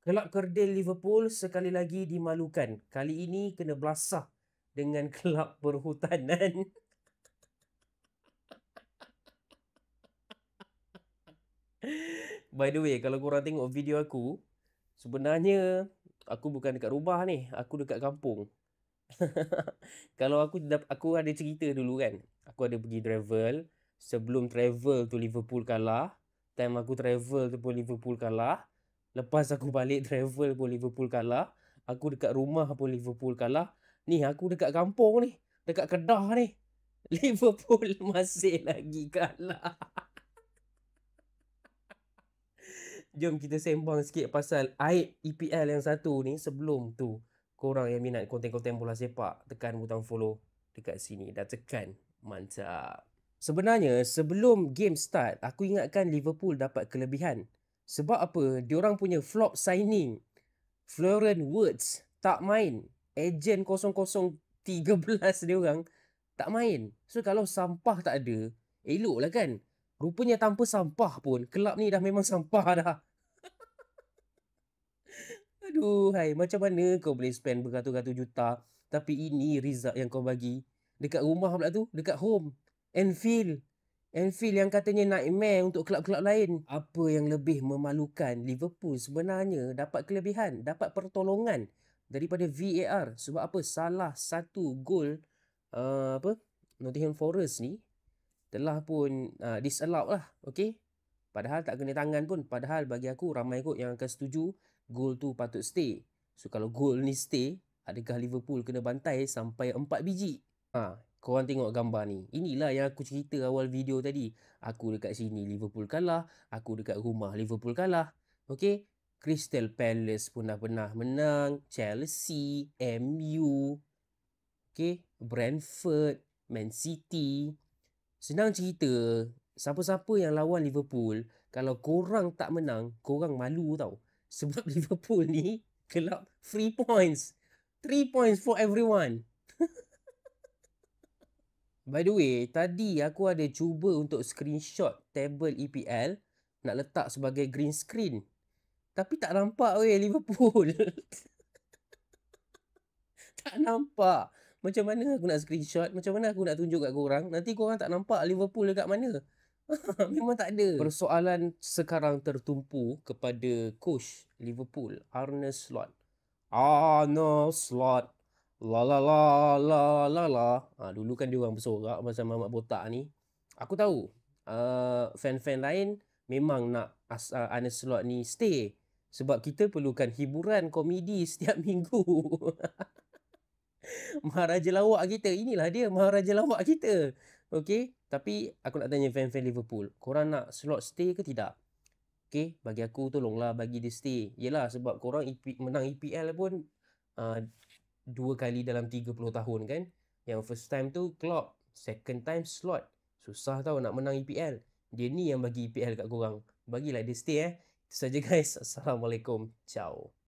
Kelab kerdil Liverpool sekali lagi dimalukan. Kali ini kena belasah dengan kelab perhutanan. By the way, kalau korang tengok video aku, sebenarnya aku bukan dekat rumah ni, aku dekat kampung. Kalau aku ada cerita dulu kan. Aku ada pergi travel. Sebelum travel tu Liverpool kalah. Time aku travel tu pun Liverpool kalah. Lepas aku balik travel pun Liverpool kalah. Aku dekat rumah pun Liverpool kalah. Ni aku dekat kampung ni. Dekat Kedah ni. Liverpool masih lagi kalah. Jom kita sembang sikit pasal aib EPL yang satu ni. Sebelum tu, korang yang minat konten-konten bola sepak, tekan butang follow dekat sini. Dah tekan. Mantap. Sebenarnya, sebelum game start, aku ingatkan Liverpool dapat kelebihan. Sebab apa? Diorang punya flop signing. Florian Wirtz tak main. Agent 0013 dia orang tak main. So kalau sampah tak ada, eloklah kan? Rupanya tanpa sampah pun, kelab ni dah memang sampah dah. Aduh, hai, macam mana kau boleh spend beratus-ratus juta tapi ini result yang kau bagi dekat rumah pula tu, dekat home. Anfield. Anfield yang katanya nightmare untuk kelab-kelab lain. Apa yang lebih memalukan, Liverpool sebenarnya dapat kelebihan, dapat pertolongan daripada VAR. Sebab apa? Salah satu gol apa? Nottingham Forest ni telah pun disallowed lah, okay? Padahal tak kena tangan pun. Padahal bagi aku ramai kot yang akan setuju gol tu patut stay. So kalau gol ni stay, adakah Liverpool kena bantai sampai 4 biji? Korang tengok gambar ni. Inilah yang aku cerita awal video tadi. Aku dekat sini Liverpool kalah. Aku dekat rumah Liverpool kalah. Okay? Crystal Palace pun dah pernah menang. Chelsea, MU, okay? Brentford, Man City. Senang cerita, siapa-siapa yang lawan Liverpool, kalau korang tak menang, korang malu tau. Sebab Liverpool ni kelab 3 points. 3 points for everyone. By the way, tadi aku ada cuba untuk screenshot table EPL nak letak sebagai green screen. Tapi tak nampak weh Liverpool. Tak nampak. Macam mana aku nak screenshot? Macam mana aku nak tunjuk kat korang? Nanti korang tak nampak Liverpool dekat mana. Memang tak ada. Persoalan sekarang tertumpu kepada coach Liverpool, Arne Slot. Arne Slot. La la la la la la. Dulu kan dia orang bersorak pasal Mamat Botak ni. Aku tahu fan-fan lain memang nak Arne Slot ni stay. Sebab kita perlukan hiburan komedi setiap minggu. Maharaja lawak kita. Inilah dia Maharaja lawak kita. Okey, tapi aku nak tanya fan-fan Liverpool. Korang nak Slot stay ke tidak? Okey, bagi aku tolonglah bagi dia stay. Yelah, sebab korang menang EPL pun uh, 2 kali dalam 30 tahun kan. Yang first time tu Klopp, second time Slot. Susah tau nak menang EPL. Dia ni yang bagi EPL kat korang. Bagilah dia stay. Itu saja guys. Assalamualaikum. Ciao.